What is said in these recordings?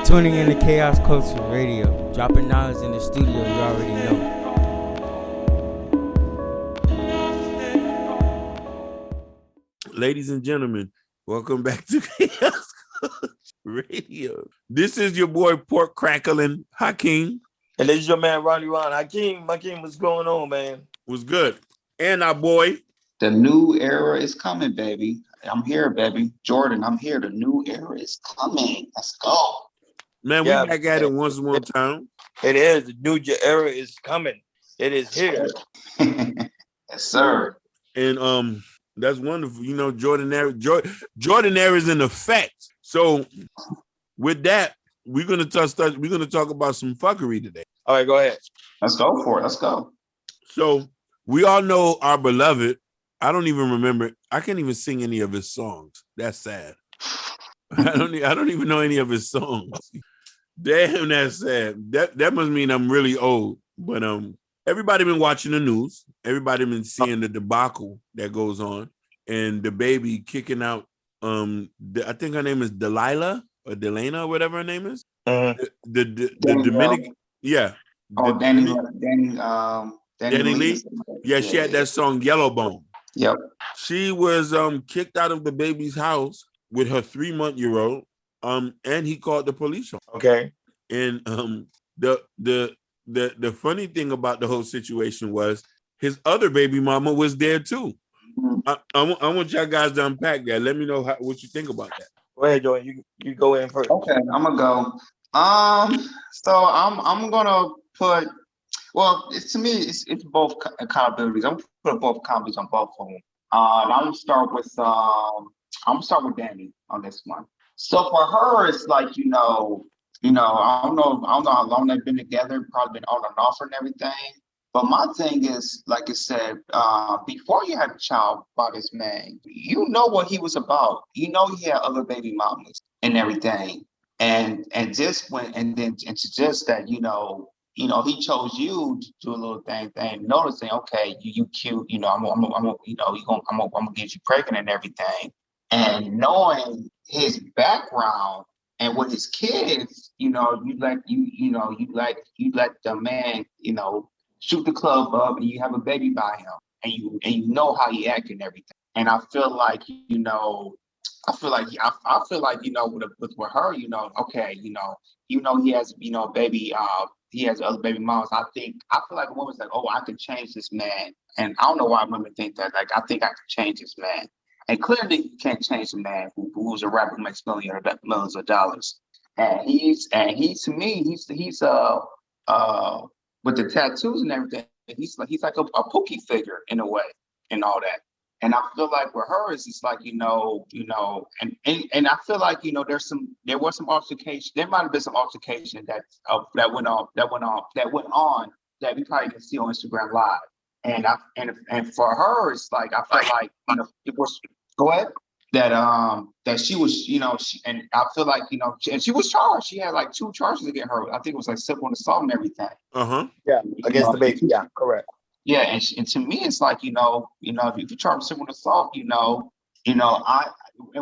Tuning in to Chaos Culture Radio, dropping knowledge in the studio you already know. Ladies and gentlemen, welcome back to Chaos Culture Radio. This is your boy Pork Crackling Hakeem. And this is your man Ronnie Ron. Hakeem, what's going on, man? Was good. And our boy. The new era is coming, baby. I'm here, baby. Jordan, I'm here. The new era is coming. Let's go. Man, we back at it once more time. It is. The new era is coming. It is here. Yes, sir. And that's wonderful. You know, Jordan era is in effect. So with that, we're gonna talk about some fuckery today. All right, go ahead. Let's go for it. Let's go. So we all know our beloved. I don't even remember. I can't even sing any of his songs. That's sad. I don't even know any of his songs. Damn, that's sad. That must mean I'm really old. But everybody been watching the news. Everybody been seeing the debacle that goes on, and DaBaby kicking out. I think her name is Delilah or Delana or whatever her name is. The Dominican, yeah. Oh, Danileigh. Yeah, she had that song Yellow Bone. Yep. She was kicked out of DaBaby's house with her 3-month-old. And he called the police on her. Okay. And the funny thing about the whole situation was his other baby mama was there too. I want y'all guys to unpack that. Let me know what you think about that. Go ahead, Jordan. You go in first. Okay, I'm gonna go. So I'm gonna put. Well, to me, it's both accountabilities. I'm gonna put both accountabilities on both of them. And I'm gonna start with Danny on this one. So for her, it's like, I don't know how long they've been together, probably been on and off and everything. But my thing is, like I said, before you had a child by this man, you know what he was about. You know he had other baby mamas and everything. And just to just that, he chose you to do a little thing, noticing, okay, you cute, I'm gonna get you pregnant and everything. And knowing his background and with his kids, you let the man, shoot the club up, and you have a baby by him, and you know how he act and everything. And I feel like, with her, okay, he has, baby, he has other baby moms. I feel like a woman's like, oh, I can change this man. And I don't know why women think that. Like, I think I can change this man. And clearly, you can't change a man who's a rapper who makes millions of dollars. And he's to me, he's with the tattoos and everything. He's like a Pookie figure in a way, and all that. And I feel like with her, it's just like and I feel like there was some altercation. There might have been some altercation that went on that we probably can see on Instagram Live. And for her, it's like I feel like it was. Go ahead. That she was, and I feel like and she was charged. She had like 2 charges against her. I think it was like simple assault and everything. Yeah, against the baby. Yeah, correct. Yeah, and to me, it's like if you charge simple assault, and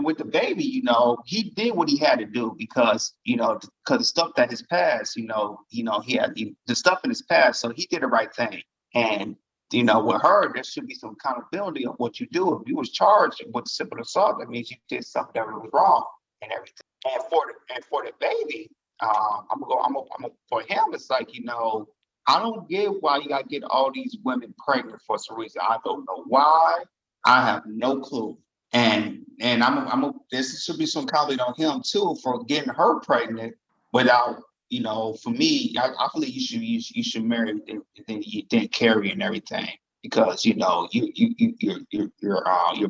with the baby, he did what he had to do because the stuff that his past, he had the stuff in his past, so he did the right thing. And with her, there should be some accountability of what you do. If you was charged with simple assault, that means you did something that was wrong and everything. And for the baby, for him, it's like I don't get why you gotta get all these women pregnant for some reason. I don't know why. I have no clue. And this should be some accountability on him too for getting her pregnant without. For me, I believe you should marry and then carry and everything because you're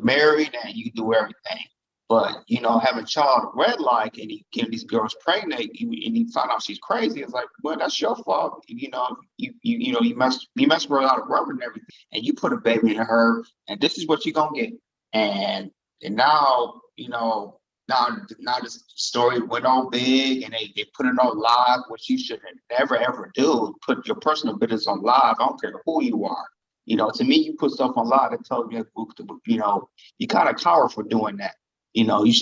married and you do everything. But having a child red light and he getting these girls pregnant and you find out she's crazy, it's like, well, that's your fault. You mess with her out of rubber and everything, and you put a baby in her, and this is what you're gonna get. And now Now this story went on big and they put it on live, which you should never ever do. Put your personal business on live. I don't care who you are. To me, you put stuff on live that tells me, you kind of coward for doing that. You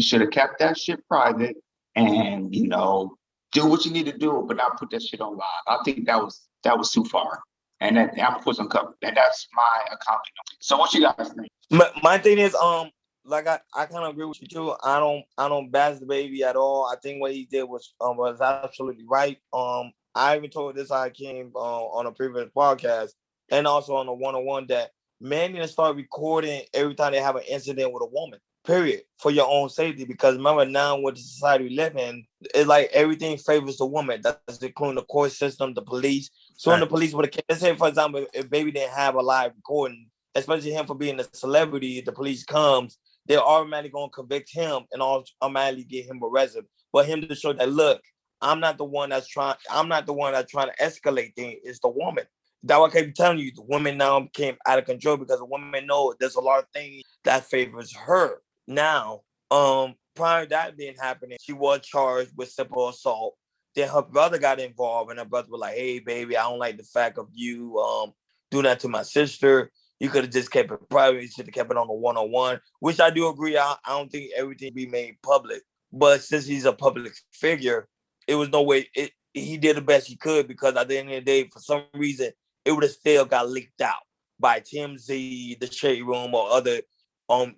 should have kept that shit private. and do what you need to do, but not put that shit on live. I think that was too far. And that I'm gonna put some cover. And that's my account. So what you guys think? My thing is, like I kind of agree with you too. I don't bash the baby at all. I think what he did was absolutely right. I even told this I came on a previous podcast and also on a 101 that men need to start recording every time they have an incident with a woman. Period, for your own safety. Because remember now, with the society we live in, it's like everything favors the woman. That's including the court system, the police. So when the police would have, let's say for example, if baby didn't have a live recording, especially him for being a celebrity, if the police comes, they're automatically going to convict him and automatically get him arrested. But him to show that, look, I'm not the one that's trying to escalate things. It's the woman. That's what I keep telling you. The woman now became out of control because the woman knows there's a lot of things that favors her. Now, prior to that being happening, she was charged with simple assault. Then her brother got involved, and her brother was like, "Hey, baby, I don't like the fact of you doing that to my sister. You could have just kept it private. You should have kept it on the 101," which I do agree. I don't think everything be made public. But since he's a public figure, it was no way. He did the best he could, because at the end of the day, for some reason, it would have still got leaked out by TMZ, the Shade Room, or other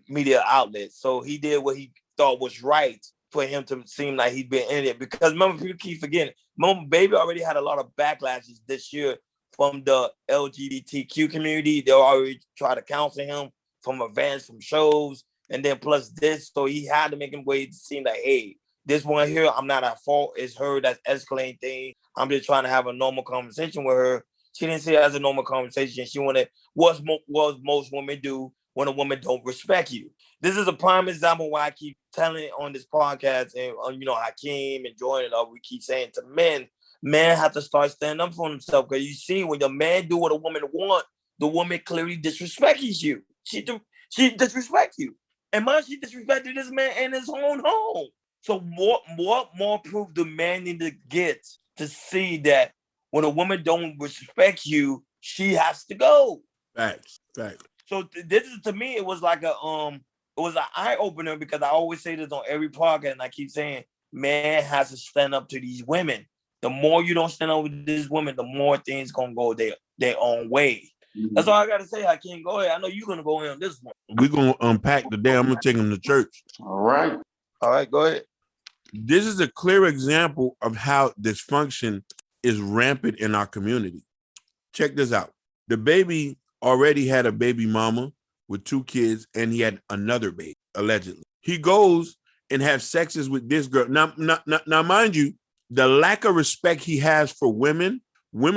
media outlets. So he did what he thought was right for him to seem like he'd been in it. Because remember, people keep forgetting, remember, baby already had a lot of backlashes this year from the LGBTQ community. They already tried to counsel him from events, from shows, and then plus this. So he had to make him wait to seem like, hey, this one here, I'm not at fault. It's her that's escalating things. I'm just trying to have a normal conversation with her. She didn't see it as a normal conversation. She wanted what most women do when a woman don't respect you. This is a prime example why I keep telling on this podcast, and Hakeem and Jordan, we keep saying to men have to start standing up for themselves. Because you see, when your man do what a woman want, the woman clearly disrespects you. She disrespects you. And man, she disrespected this man in his own home. So what more proof the man need to get to see that when a woman don't respect you, she has to go. Facts. So this is, to me, it was like it was an eye opener, because I always say this on every podcast, and I keep saying, man has to stand up to these women. The more you don't stand up with these women, the more things gonna go their own way. Mm-hmm. That's all I gotta say. I can't go ahead. I know you're gonna go in on this one. We're gonna unpack the day. I'm gonna take him to church. All right, go ahead. This is a clear example of how dysfunction is rampant in our community. Check this out. The baby already had a baby mama with 2 kids, and he had another baby, allegedly. He goes and have sexes with this girl. Now, mind you, the lack of respect he has for women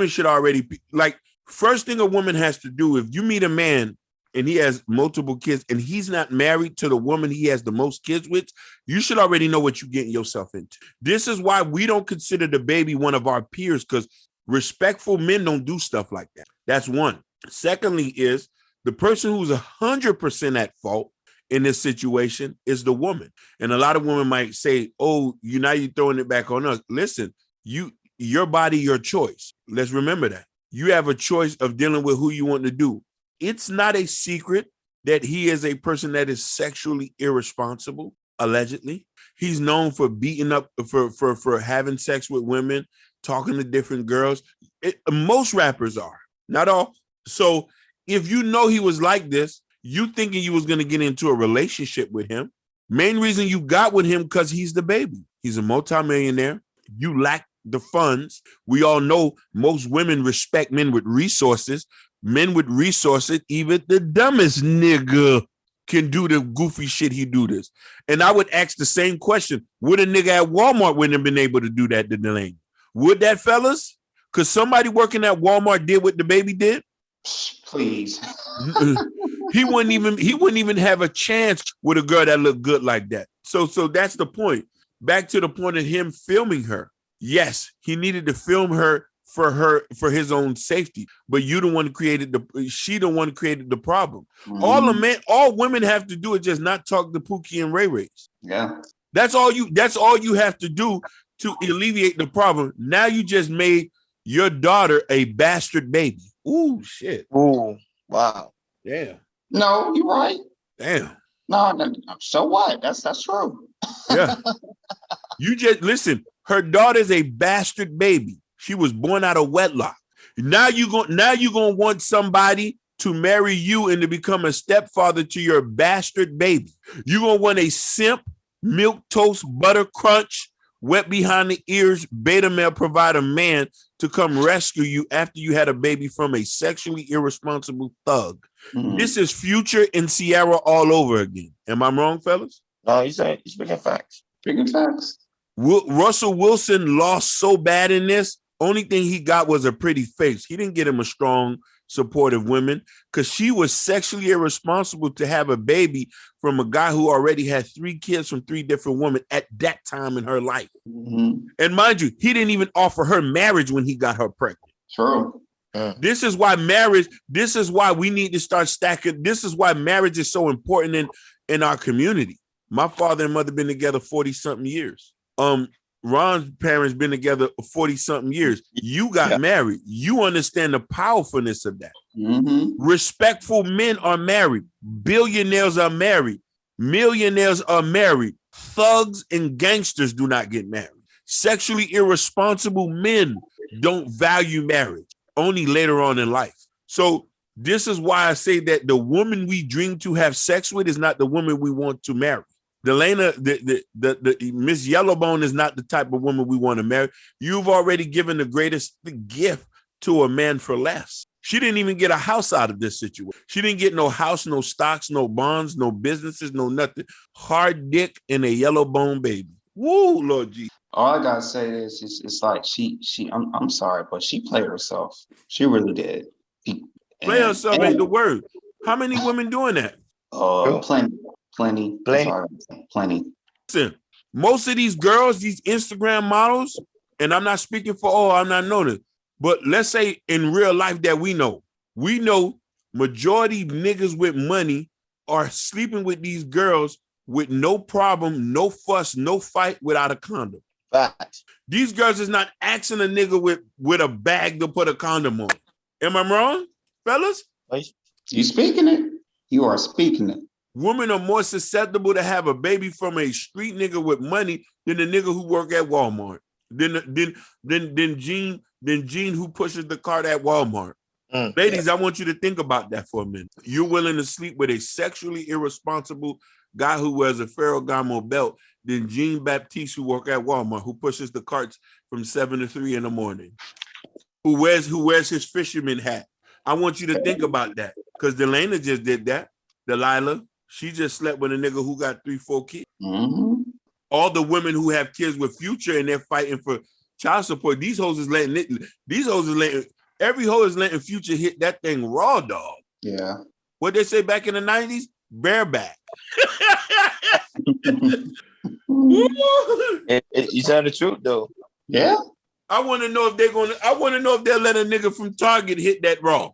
should already be, like, first thing a woman has to do, if you meet a man and he has multiple kids and he's not married to the woman he has the most kids with, you should already know what you're getting yourself into. This is why we don't consider the baby one of our peers, because respectful men don't do stuff like that. That's one. Secondly is the person who's 100% at fault in this situation is the woman. And a lot of women might say, oh, you're throwing it back on us. Listen, your body, your choice. Let's remember that. You have a choice of dealing with who you want to do. It's not a secret that he is a person that is sexually irresponsible, allegedly. He's known for beating up, for having sex with women, talking to different girls. Most rappers are, not all. So if you know he was like this, you thinking you was going to get into a relationship with him. Main reason you got with him because he's the baby. He's a multimillionaire. You lack the funds. We all know most women respect men with resources. Men with resources, even the dumbest nigga can do the goofy shit he do this. And I would ask the same question. Would a nigga at Walmart wouldn't have been able to do that to Delaney? Would that, fellas? Because somebody working at Walmart did what the baby did? Please. He wouldn't even have a chance with a girl that looked good like that. So that's the point. Back to the point of him filming her. Yes, he needed to film her for his own safety, but she the one who created the problem. Mm-hmm. All women have to do is just not talk to Pookie and Ray Rays. Yeah. That's all you have to do to alleviate the problem. Now you just made your daughter a bastard baby. Ooh, shit. Ooh, wow. Yeah. No, you're right. Damn. No, so what? That's true. Yeah. You just listen. Her daughter's a bastard baby. She was born out of wedlock. Now you gonna want somebody to marry you and to become a stepfather to your bastard baby. You're gonna want a simp, milk toast, butter crunch, wet behind the ears, beta male provider man to come rescue you after you had a baby from a sexually irresponsible thug. Mm-hmm. This is Future and Sierra all over again. Am I wrong, fellas? No, you're speaking facts. Speaking facts. Russell Wilson lost so bad in this. Only thing he got was a pretty face. He didn't get him a strong, supportive woman because she was sexually irresponsible to have a baby from a guy who already had 3 kids from 3 different women at that time in her life. Mm-hmm. And mind you, he didn't even offer her marriage when he got her pregnant. True. This is why we need to start stacking. This is why marriage is so important in our community. My father and mother been together 40-something years. Ron's parents been together 40-something years. You got married. You understand the powerfulness of that. Mm-hmm. Respectful men are married. Billionaires are married. Millionaires are married. Thugs and gangsters do not get married. Sexually irresponsible men don't value marriage, only later on in life. So this is why I say that the woman we dream to have sex with is not the woman we want to marry. Delana, the Miss Yellowbone is not the type of woman we want to marry. You've already given the greatest gift to a man for less. She didn't even get a house out of this situation. She didn't get no house, no stocks, no bonds, no businesses, no nothing. Hard dick and a yellowbone baby. Woo, Lord Jesus. All I gotta say is it's like I'm sorry, but she played herself. She really did. Play herself ain't the word. How many women doing that? Plenty. Listen, most of these girls, these Instagram models, and I'm not speaking for I'm not noticing, but let's say in real life that we know majority niggas with money are sleeping with these girls with no problem, no fuss, no fight without a condom. Fact. These girls is not asking a nigga with a bag to put a condom on. Am I wrong, fellas? You speaking it? You are speaking it. Women are more susceptible to have a baby from a street nigga with money than the nigga who work at Walmart. Than Gene who pushes the cart at Walmart. Ladies, I want you to think about that for a minute. You're willing to sleep with a sexually irresponsible guy who wears a Ferragamo belt than Jean Baptiste who work at Walmart, who pushes the carts from 7 to 3 in the morning, who wears his fisherman hat. I want you to think about that because Delana just did that. Delilah, she just slept with a nigga who got 3-4 kids. Mm-hmm. All the women who have kids with Future and they're fighting for child support, every hoe is letting Future hit that thing raw, dog. Yeah. What they say back in the 90s? Bareback. You said the truth though. Yeah. I want to know if they'll let a nigga from Target hit that raw.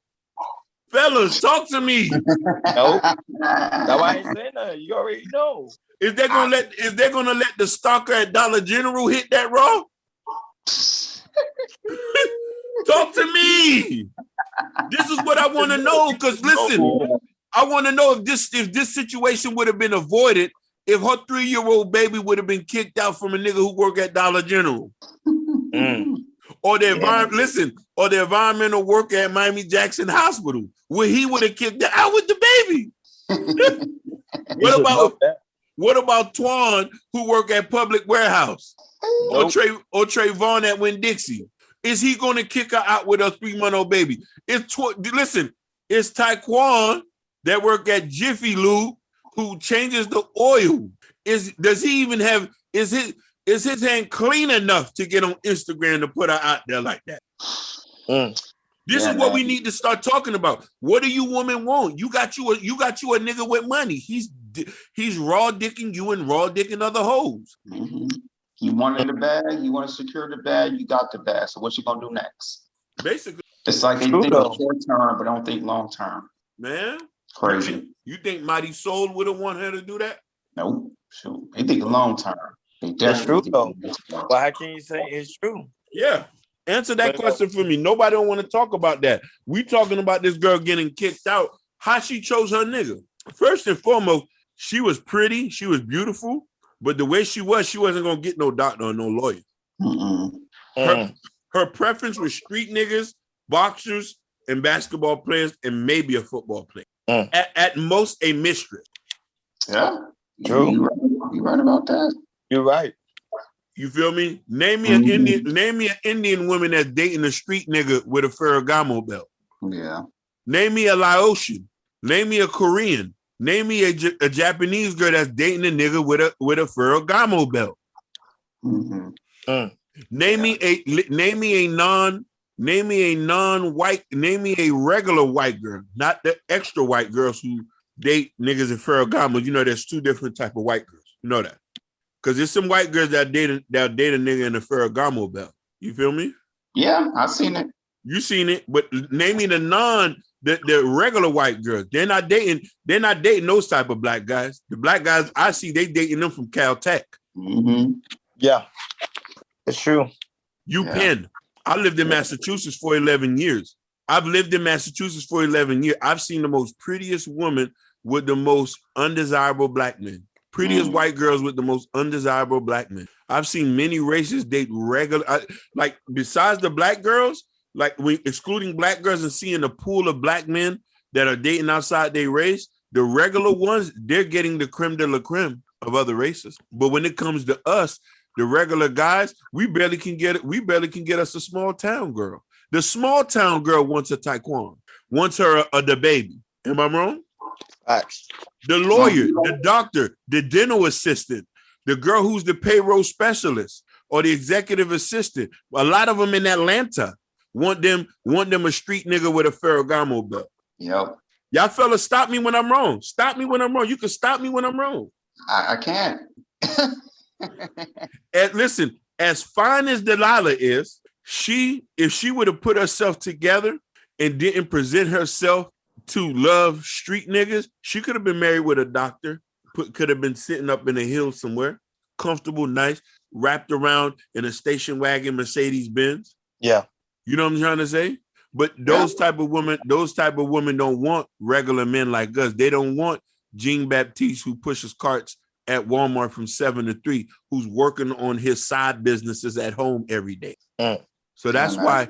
Fellas, talk to me. Nope. That's why I ain't saying that. You already know. Is they gonna let the stalker at Dollar General hit that raw? Talk to me. This is what I want to know. Because listen, I want to know if this situation would have been avoided if her 3-year-old baby would have been kicked out from a nigga who work at Dollar General. Or the environmental worker at Miami Jackson Hospital, where he would have kicked her out with the baby. What about Twan, who work at Public Warehouse? Nope. Or Trayvon at Winn-Dixie? Is he going to kick her out with a 3-month-old baby? It's Taekwon that work at Jiffy Lube who changes the oil. Is his hand clean enough to get on Instagram to put her out there like that? This is what we need to start talking about. What do you women want? You got you a nigga with money. He's raw dicking you and raw dicking other hoes. Mm-hmm. You wanted the bag, you want to secure the bag, you got the bag. So what you gonna do next? Basically, it's like they think of short term, but don't think long term. Man, crazy. You think Mighty Soul would have wanted her to do that? Nope. Sure. They think long term. That's true though. Well, how can you say it's true? Yeah. Answer that question for me. Nobody don't want to talk about that. We talking about this girl getting kicked out. How she chose her nigga. First and foremost, she was pretty. She was beautiful. But the way she wasn't gonna get no doctor or no lawyer. Her preference was street niggas, boxers, and basketball players, and maybe a football player. At most, a mistress. Yeah, true. You right about that. You're right. You feel me? Name me an Indian. Name me an Indian woman that's dating a street nigga with a Ferragamo belt. Yeah. Name me a Laotian. Name me a Korean. Name me a Japanese girl that's dating a nigga with a Ferragamo belt. Name me a regular white girl, not the extra white girls who date niggas in Ferragamo. You know, there's two different type of white girls. You know that. Because there's some white girls that date a nigga in a Ferragamo belt. You feel me? Yeah, I've seen it. You seen it, but name me the regular white girls. They're not dating those type of black guys. The black guys I see, they dating them from Caltech. Yeah, it's true. Penn. I lived in Massachusetts for 11 years. I've seen the most prettiest woman with the most undesirable black men. Prettiest white girls with the most undesirable black men. I've seen many races date regular, like besides the black girls, like excluding black girls and seeing a pool of black men that are dating outside their race, the regular ones, they're getting the creme de la creme of other races. But when it comes to us, the regular guys, we barely can get us a small town girl. The small town girl wants a taekwondo, wants her a dababy. Am I wrong? Facts. The lawyer, the doctor, the dental assistant, the girl who's the payroll specialist or the executive assistant. A lot of them in Atlanta want them a street nigga with a Ferragamo belt. Yep. Y'all fellas, stop me when I'm wrong. Stop me when I'm wrong. You can stop me when I'm wrong. I can't. And listen, as fine as Delilah is, if she would have put herself together and didn't present herself to love street niggas, she could have been married with a doctor, could have been sitting up in a hill somewhere, comfortable, nice, wrapped around in a station wagon Mercedes Benz. Yeah. You know what I'm trying to say? But those type of women don't want regular men like us. They don't want Jean Baptiste who pushes carts at Walmart from 7 to 3, who's working on his side businesses at home every day. So that's why,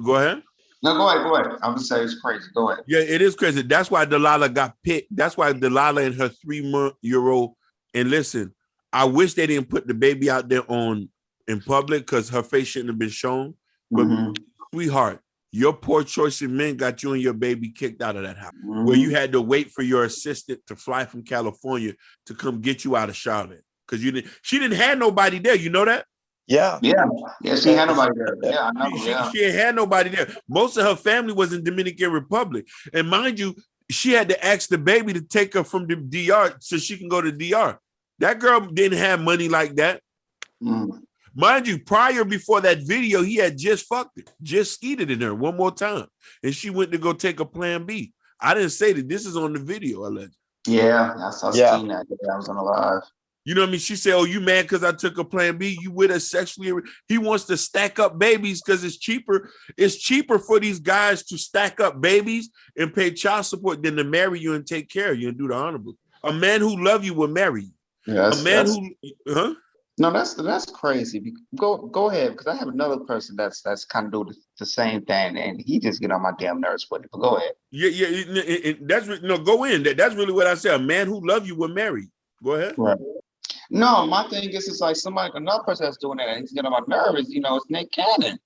go ahead. No, go ahead. I'm gonna say it's crazy. Go ahead. Yeah, it is crazy. That's why Delilah got picked. That's why Delilah and her 3-month-old. And listen, I wish they didn't put the baby out there in public because her face shouldn't have been shown. But sweetheart, your poor choice of men got you and your baby kicked out of that house, where you had to wait for your assistant to fly from California to come get you out of Charlotte because she didn't have nobody there. You know that? Yeah. She had nobody there. Yeah, I know. She ain't had nobody there. Most of her family was in Dominican Republic. And mind you, she had to ask the baby to take her from the DR so she can go to DR. That girl didn't have money like that. Mind you, before that video, he had just fucked it, just skeeted in her one more time. And she went to go take a plan B. I didn't say that. This is on the video, allegedly. Yeah, I seen that. I was on the live. You know what I mean? She said, oh, you mad because I took a plan B? You with her sexually? He wants to stack up babies because it's cheaper. It's cheaper for these guys to stack up babies and pay child support than to marry you and take care of you and do the honorable. A man who love you will marry you. Yeah, No, that's crazy. Go ahead, because I have another person that's kind of doing the same thing, and he just get on my damn nerves with it. But go ahead. Yeah. Go in. That's really what I said. A man who love you will marry you. Go ahead. Right. No, my thing is, it's like another person that's doing that, and he's getting on my nerves. It's Nick Cannon.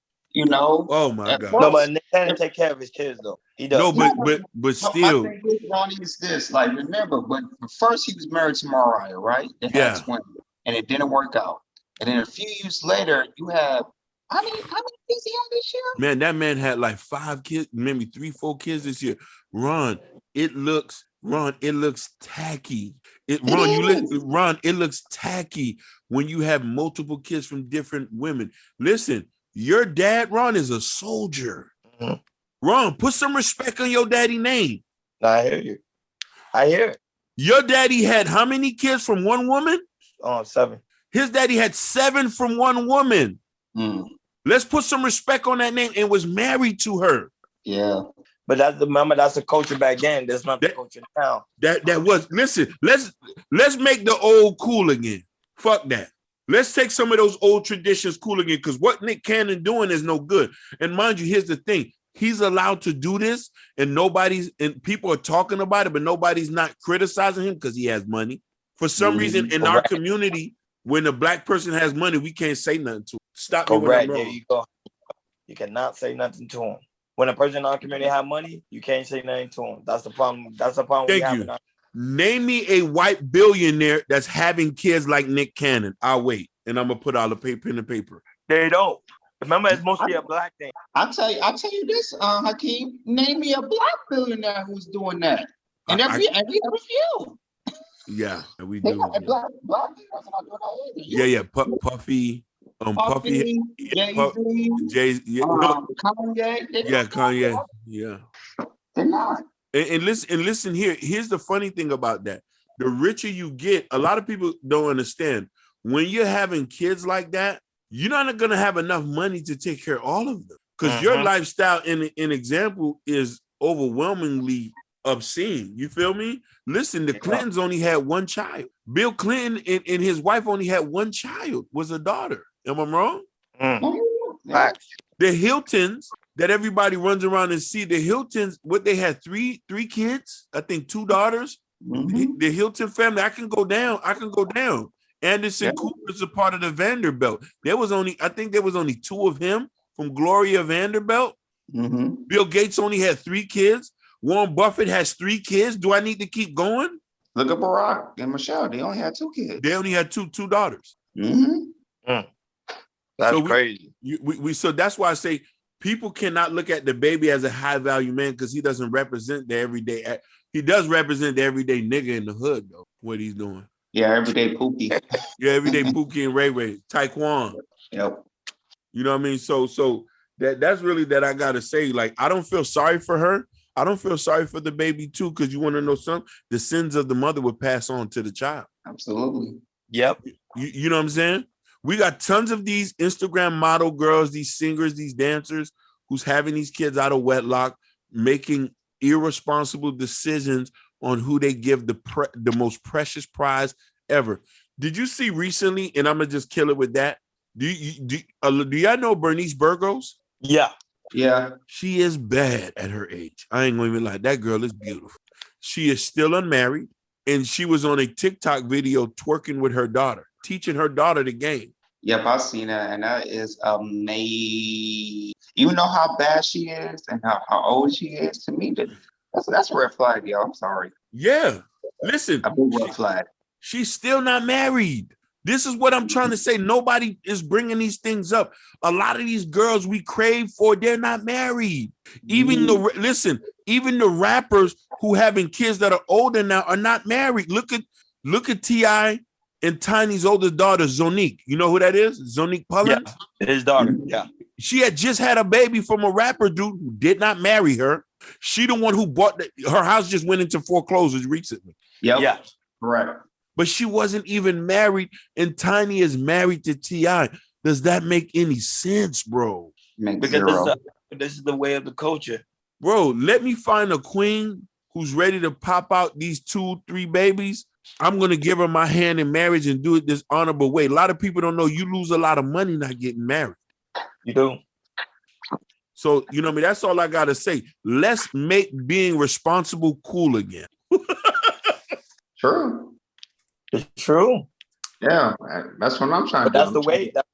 Oh my God. No, but Nick Cannon take care of his kids though. He does. No, but still. My thing with Ronnie is this: like, remember, when first he was married to Mariah, right? They had twins, and it didn't work out. And then a few years later, you have how many kids he had this year? Man, that man had like 5 kids, maybe 3-4 kids this year. Ron, it looks tacky. It looks tacky when you have multiple kids from different women. Listen, your dad, Ron, is a soldier. Ron, put some respect on your daddy name. I hear you. I hear it. Your daddy had how many kids from one woman? 7. His daddy had 7 from one woman. Let's put some respect on that name, and was married to her. Yeah. But that's the culture back then. That's not the culture now. That was, listen, let's make the old cool again. Fuck that. Let's take some of those old traditions cool again, because what Nick Cannon doing is no good. And mind you, here's the thing. He's allowed to do this, and people are talking about it, but nobody's not criticizing him because he has money. For some reason, in our community, when a black person has money, we can't say nothing to him. Stop me when I'm wrong. There you go. You cannot say nothing to him. When a person in our community have money, you can't say nothing to him. That's the problem. That's the problem. Thank you. Name me a white billionaire that's having kids like Nick Cannon. I'll wait, and I'm gonna put all the pen and paper. They don't. Remember, it's mostly a black thing. I'll tell you this, Hakeem. Name me a black billionaire who's doing that, and every few. Yeah, we do. Black people are not doing that either. Yeah. Puffy. Puffy, Jay-Z, Kanye. Kanye. Yeah. They're not. And listen here. Here's the funny thing about that. The richer you get, a lot of people don't understand. When you're having kids like that, you're not going to have enough money to take care of all of them. Because your lifestyle, in example, is overwhelmingly obscene. You feel me? Listen, the Clintons only had one child. Bill Clinton and his wife only had one child, was a daughter. Am I wrong? The Hiltons that everybody runs around and see, the Hiltons, what they had, three kids, I think 2 daughters. The Hilton family, I can go down. Anderson Cooper is a part of the Vanderbilt. I think there was only 2 of him from Gloria Vanderbilt. Bill Gates only had 3 kids. Warren Buffett has 3 kids. Do I need to keep going? Look at Barack and Michelle. They only had 2 kids. They only had two daughters. That's crazy. So that's why I say people cannot look at the baby as a high value man, because he doesn't represent the everyday. He does represent the everyday nigga in the hood, though. What he's doing. Yeah, everyday Pookie. Yeah, everyday Pookie and Ray Ray, Taekwon. Yep. You know what I mean? So that's really that I gotta say. Like, I don't feel sorry for her. I don't feel sorry for the baby too, because you want to know something? The sins of the mother would pass on to the child. Absolutely. Yep. You know what I'm saying? We got tons of these Instagram model girls, these singers, these dancers who's having these kids out of wedlock, making irresponsible decisions on who they give the most precious prize ever. Did you see recently, and I'm going to just kill it with that, do y'all know Bernice Burgos? Yeah. Yeah. She is bad at her age. I ain't going to even lie. That girl is beautiful. She is still unmarried, and she was on a TikTok video twerking with her daughter, teaching her daughter the game. Yep, I've seen that, and that is amazing. You know how bad she is and how old she is. To me, that's a red flag, yo. I'm sorry. Yeah, listen, a big red flag. She's still not married. This is what I'm trying to say. Nobody is bringing these things up. A lot of these girls we crave for, they're not married. Even the rappers who having kids that are older now are not married. Look at T.I. and Tiny's oldest daughter, Zonique. You know who that is? Zonique Pullins? Yeah, his daughter. Yeah. She had just had a baby from a rapper dude who did not marry her. She the one who bought her house just went into foreclosures recently. Yep. Yeah. Correct. But she wasn't even married, and Tiny is married to T.I. Does that make any sense, bro? Because this is the way of the culture. Bro, let me find a queen who's ready to pop out these 2-3 babies. I'm going to give her my hand in marriage and do it this honorable way. A lot of people don't know you lose a lot of money not getting married. You do. So, you know what I mean? That's all I got to say. Let's make being responsible cool again. True. It's true. Yeah, that's what I'm trying to do. That's the way. That's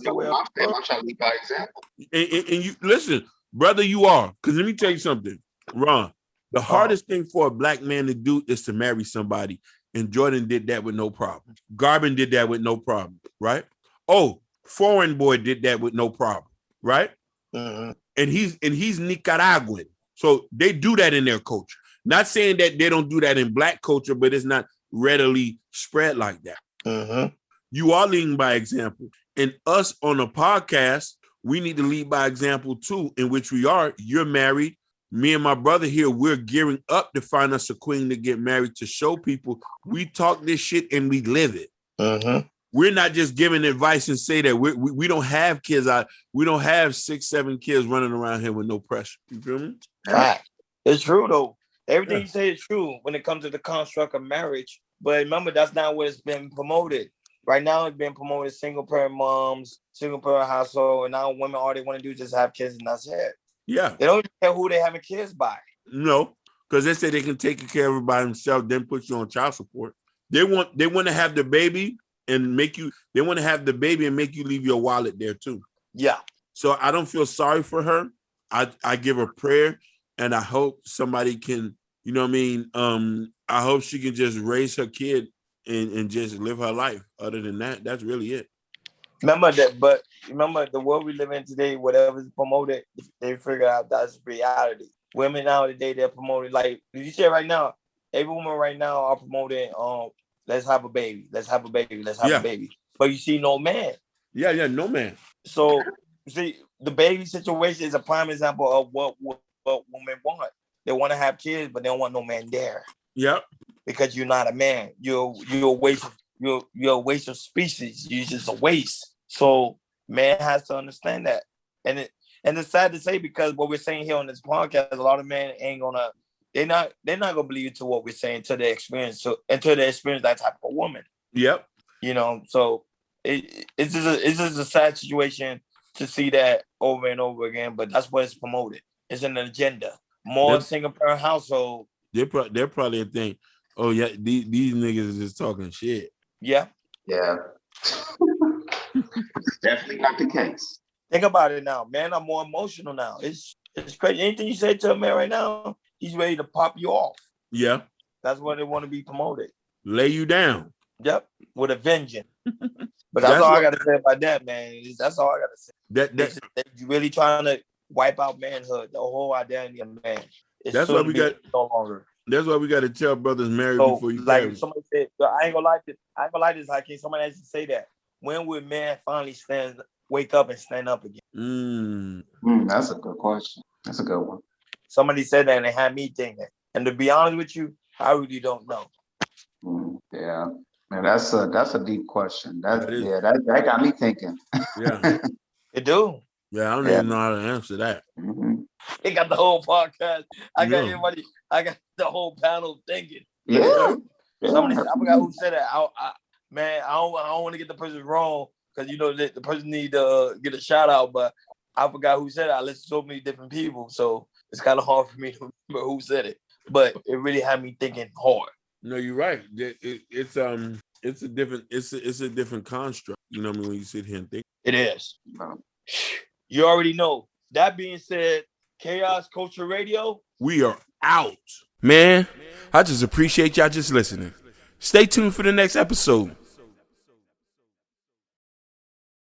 the way. I'm trying to lead by example. And you listen, brother, you are. Because let me tell you something, Ron. The hardest thing for a black man to do is to marry somebody. And Jordan did that with no problem. Garvin did that with no problem, right? Oh, Foreign Boy did that with no problem, right? Mm-hmm. And he's Nicaraguan. So they do that in their culture. Not saying that they don't do that in black culture, but it's not readily spread like that. Mm-hmm. You are leading by example. And us on a podcast, we need to lead by example too, in which we are. You're married. Me and my brother here, we're gearing up to find us a queen to get married, to show people we talk this shit and we live it. Mm-hmm. We're not just giving advice and say that we don't have kids out. We don't have 6-7 kids running around here with no pressure. You feel me? Right. It's true though. Everything you say is true when it comes to the construct of marriage. But remember, that's not what it's been promoted. Right now, it's been promoted single parent moms, single parent household, and now women all they want to do is just have kids and that's it. Yeah. They don't even care who they having kids by. No, because they say they can take care of it by themselves, then put you on child support. They want to have the baby and make you. They want to have the baby and make you leave your wallet there too. Yeah. So I don't feel sorry for her. I give her prayer, and I hope somebody can. You know what I mean? I hope she can just raise her kid and just live her life. Other than that, that's really it. Remember the world we live in today, whatever's promoted, they figure out that's reality. Women nowadays, they're promoting, like you said right now, every woman right now are promoting, let's have a baby, let's have a baby, let's have a baby. But you see no man. Yeah, no man. So, you see, the baby situation is a prime example of what women want. They want to have kids, but they don't want no man there. Yep. Because you're not a man. You're a waste of you're a waste of species. You're just a waste. So man has to understand that. And it's sad to say, because what we're saying here on this podcast, a lot of men ain't gonna they're not gonna believe to what we're saying until they experience that type of woman. Yep. You know, so it's just a sad situation to see that over and over again, but that's what it's promoted. It's an agenda. More single parent household. They're probably a thing. Oh yeah, these niggas is just talking shit. Yeah. Yeah. Definitely not the case. Think about it now. Men are more emotional now. It's crazy. Anything you say to a man right now, he's ready to pop you off. Yeah. That's what they want to be promoted. Lay you down. Yep. With a vengeance. But that's all I got to say about that, man. That's all I got to say. They're really trying to wipe out manhood, the whole identity of man. That's why we got no longer. That's why we got to tell brothers marry before you marry. Like somebody said, I ain't gonna like this. Hakeem. Somebody has to say that. When will man finally wake up and stand up again? That's a good question. That's a good one. Somebody said that and it had me thinking. And to be honest with you, I really don't know. Yeah. Man, that's a deep question. That got me thinking. Yeah. It do. Yeah, I don't even know how to answer that. It got the whole podcast. I got everybody. I got the whole panel thinking. Yeah. Somebody, I forgot who said that. I don't want to get the person wrong, because you know the person need to get a shout out. But I forgot who said it. I listened to so many different people, so it's kind of hard for me to remember who said it. But it really had me thinking hard. No, you're right. It's a different construct. You know what I mean? When you sit here and think, it is. You already know. That being said, Chaos Culture Radio, we are out. Man, I just appreciate y'all just listening. Stay tuned for the next episode.